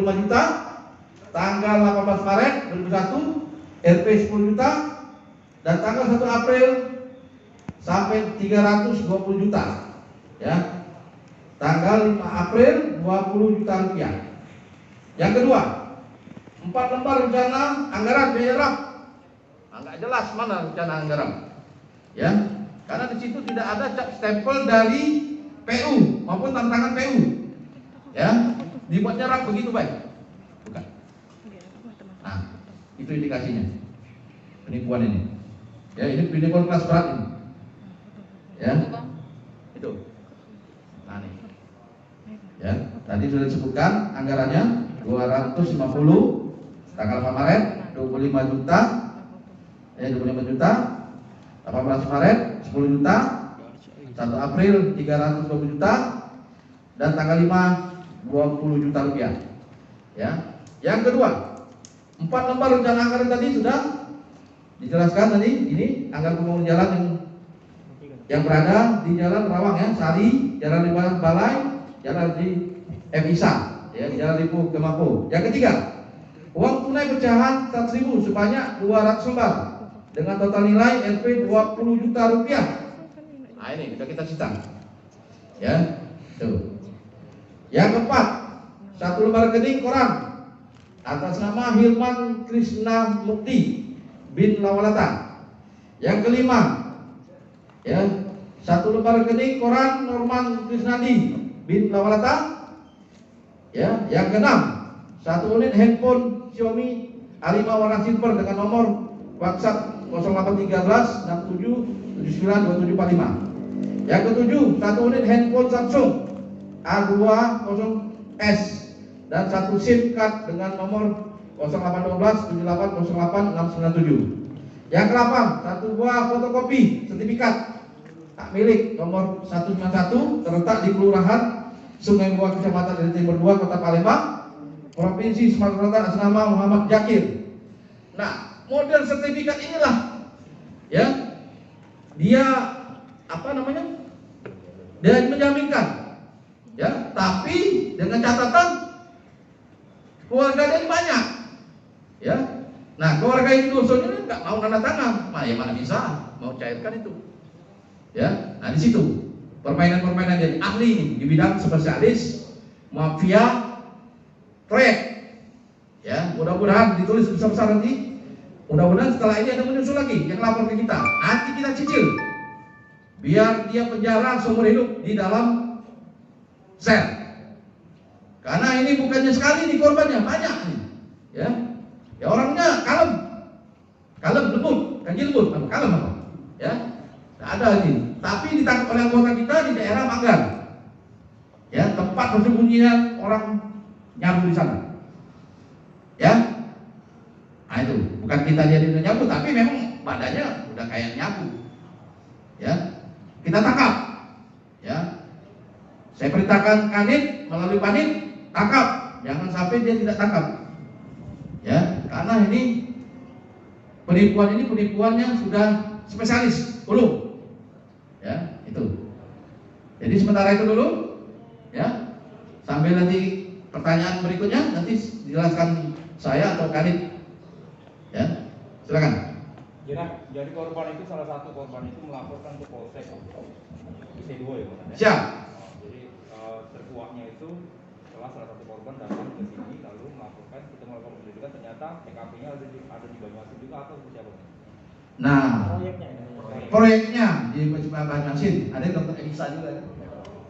25 juta. Tanggal 18 Maret 2021 RP 10 juta. Dan tanggal 1 April sampai 320 juta. Ya. Tanggal 5 April 20 juta rupiah. Yang kedua, 4 lembar rencana anggaran biaya rap. Enggak jelas mana rencana anggaran. Ya. Karena di situ tidak ada stempel dari PU maupun tantangan PU. Ya. Dibuatnya rap begitu baik. Bukan. Nah, itu indikasinya. Penipuan ini. Ya, ini penipuan kelas berat ini. Ya. Itu. Nah, nih. Ya, tadi sudah disebutkan anggarannya 250 tanggal 4 Maret 25 juta. 25 juta. 18 Maret 10 juta. 1 April 320 juta dan tanggal 5 20 juta rupiah. Ya. Yang kedua, 4 lembar rencana anggaran tadi sudah dijelaskan tadi. Ini anggaran pembangunan jalan yang berada di Jalan Rawang ya, Sari, Jalan Libaran Balai, Jalan di FISA, ya, Jalan Lipu ke Mapo. Yang ketiga, uang tunai pecahan 100.000 sebanyak 200 lembar dengan total nilai Rp 20 juta rupiah. Nah, ini sudah kita cita. Ya, tuh. Yang keempat, 1 lembar rekening koran atas nama Hilman Krisna Mukti bin Lawalata. Yang kelima, ya, 1 lembar rekening koran Norman Krisnadi bin Lawalata. Ya, yang keenam, 1 unit handphone Xiaomi A5 warna silver dengan nomor WhatsApp 0813 67 79 2745. Yang ketujuh, 1 unit handphone Samsung A20S dan 1 SIM card dengan nomor 0812 7808 697. Yang ke-8, 1 buah fotokopi sertifikat hak milik nomor 191 terletak di Kelurahan Sungai Buah, Kecamatan Dari Timur 2, Kota Palembang, Provinsi Sumatera Selatan, atas nama Muhammad Jakir. Nah, model sertifikat inilah, ya, dia apa namanya? Dia menjaminkan, ya, tapi dengan catatan keluarga dia banyak, ya. Nah, keluarga itu dosennya nggak mau tanda tangan, mana bisa mau cairkan itu, ya. Nah, di situ permainan-permainan jadi ahli di bidang spesialis mafia proyek, ya. Mudah-mudahan ditulis besar-besar nanti. Mudah-mudahan setelah ini ada menyusul lagi yang lapor ke kita. Nanti kita cicil, biar dia penjara seumur hidup di dalam sel. Karena ini bukannya sekali di korbannya, banyak nih, ya. Ya, orangnya kalem lembut, kan lembut, kalem apa? Ya, nggak ada ini. Tapi ditangkap oleh anggota kita di daerah Manggar, ya, tempat persembunyian orang nyabu di sana, ya. Nah, itu bukan kita jadi nyabu, tapi memang badannya udah kayak nyabu, ya. Kita tangkap, ya. Saya perintahkan Kanit melalui Panit, tangkap, jangan sampai dia tidak tangkap, ya. Karena ini penipuannya sudah spesialis, belum, ya, itu. Jadi sementara itu dulu, ya, sambil nanti pertanyaan berikutnya nanti dijelaskan saya atau Kanit, ya, silakan. Jadi korban itu, salah satu korban itu melaporkan ke Polsek C2 ya, Mas? Siap. Jadi terkuaknya itu setelah salah satu korban datang ke sini lalu melaporkan, kita melakukan penyelidikan, ternyata TKP-nya ada di Banyuasin juga atau seperti apa? Nah, proyeknya di Banyuasin ada Dr. Elisa juga,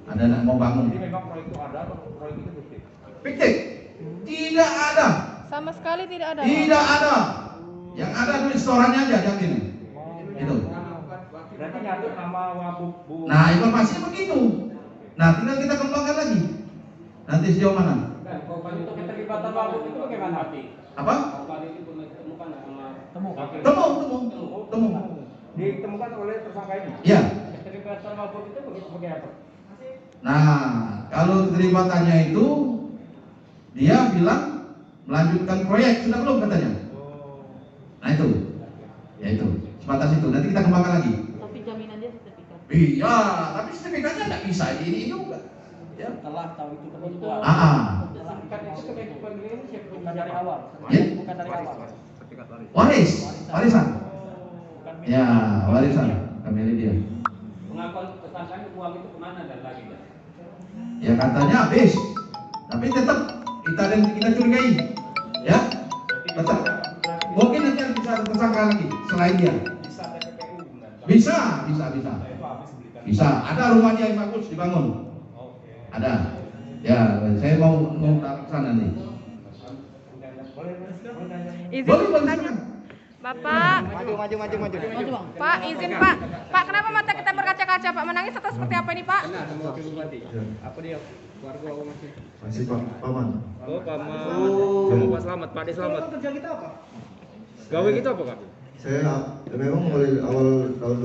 ada anak mau bangun. Jadi memang proyek itu ada atau proyek itu fiktif? Fiktif, tidak ada. Sama sekali tidak ada. Tidak ada. Yang ada duit setorannya aja, yakin. Itu. Berarti nyatut nama Bu. Nah, informasinya begitu. Nah, tinggal kita kembangkan lagi. Nanti sejauh mana? Korban itu keterlibatan Wabub itu bagaimana? Apa? Korban itu ditemukan sama Temu. Ditemukan oleh tersangka ini. Iya. Keterlibatan Wabub itu bagaimana? Nah, kalau keterlibatannya itu dia bilang melanjutkan proyek, sudah belum katanya. Nah, itu. Ya itu. Sebatas itu. Nanti kita kembangkan lagi. Tapi jaminannya sertifikat. Iya, tapi sertifikatnya nggak bisa ini juga. Ya. Setelah tahu itu penipuan. Bukan dari awal. Ya? Bukan dari awal. Warisan. Ya, warisan. Kami dia. Pengakuan tersangka uang itu kemana dan lagi? Ya katanya habis, tapi tetap kita curigai, ya. Tetap. Mungkin nanti bisa tersangka lagi selain dia. Bisa TPPU benar. Bisa. Ada rumahnya yang bagus dibangun. Oke. Ada. Ya, saya mau ke sana nih. Izin Boleh tanya. silakan. Bapak. Maju. Pak, izin Pak. Pak, kenapa mata kita berkaca-kaca Pak? Menangis atau seperti apa ini Pak? Apa dia? Warga apa masih? Masih paman. Oh, paman. Pak Selamat, Pak De Selamat. Kerja kita apa? Gawe gitu apa, Kak? Saya memang mulai awal tahun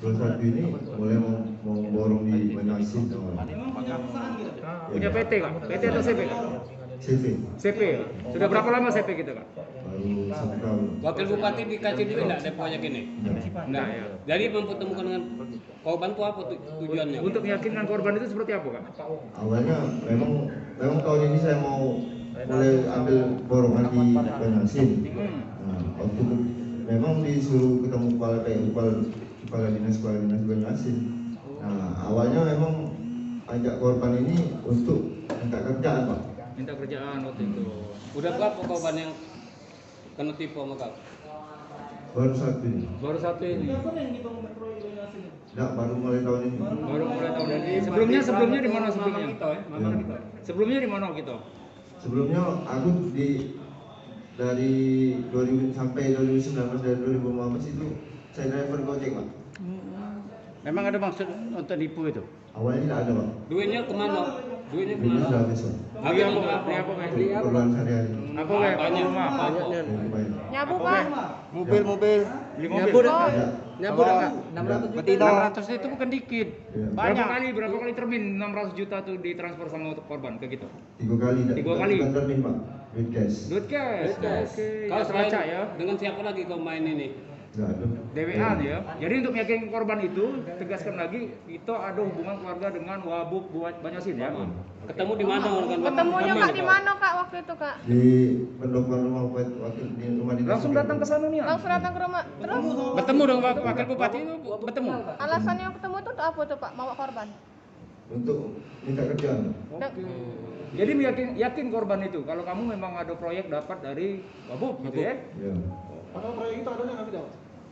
2021 ini mulai mau borong di Banyasin. Punya PT, Kak? PT atau CP, Kak? CV CP. Sudah berapa lama CP gitu, Kak? baru 1 tahun. Wakil Bupati dikasih duit enggak ada proyek ini? Nah, ya. Jadi mempertemukan dengan korban itu apa tujuannya? Untuk meyakinkan korban itu seperti apa, Kak? Awalnya memang tahun ini saya mau mulai ambil borongan di Banyasin. Nah, waktu itu memang disuruh ketemu kepala dinas Banyasin. Nah, awalnya memang ajak korban ini untuk minta kerjaan, Pak. Minta kerjaan waktu itu. Udah berapa korban yang kena tipu sama kau? Baru satu ini. Baru satu ini. Enggak, baru mulai tahun ini. Baru mulai tahun ini. Sebelumnya di mana sebelumnya? Sebelumnya di mana gitu? Sebelumnya aku dari 2000 sampai 2019 dan 2015 itu saya driver Gojek, Pak. Memang ada maksud untuk nipu itu? Awalnya tidak ada, Pak. Duitnya kemana? Duitnya Ini kemana? sudah habis, Pak. Beli apa, Kak? Beli apa, Kak? Beli apa? Keperluan sehari-hari. Apa, Kak? Banyak. Rumah. Yang bayar. Nyabu Pak. Mobil. Beli mobil. Tidak. Nyabut enggak? 600 Berarti 600 itu bukan dikit. Iya. Berapa kali termin 600 juta tuh ditransfer sama korban ke gitu? 3 kali. tidak. 3 kali? Bukan termin, Pak. Duit cash. Duit cash. Oke. Kau Ya selain terbaca ya. dengan siapa lagi kau main ini? Enggak ada. DWA ya. Jadi untuk meyakinkan korban itu, tegaskan lagi, itu ada hubungan keluarga dengan Wabub Banyasin ya. Ketemu di mana orang? Ketemunya Kak di mana Kak waktu itu Kak? Di pendokuan rumah wakil di rumah dinas. Langsung datang ke sana nih ya. Langsung datang ke rumah. Terus Bertemu dong wakil bupati itu bertemu. alasannya ketemu itu untuk apa tuh Pak? Bawa korban. Untuk minta kerjaan. Oke. Jadi yakin korban itu kalau kamu memang ada proyek dapat dari Wabub gitu ya. Ya.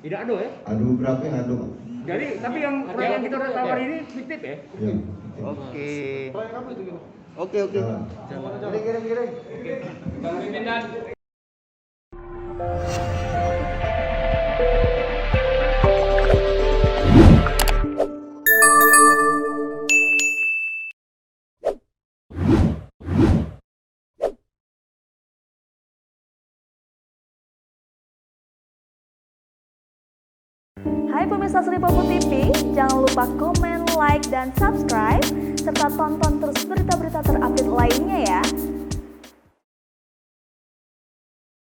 Tidak ada ya. Ada beberapa yang ada, Pak. Jadi tapi yang proyek yang kita udah tawar ini fiktif ya. Ya. Oke. Jalan. Bang Mimin dan Hai pemirsa Sri Popo TV, jangan lupa komen, like, dan subscribe, serta tonton terus berita-berita terupdate lainnya ya.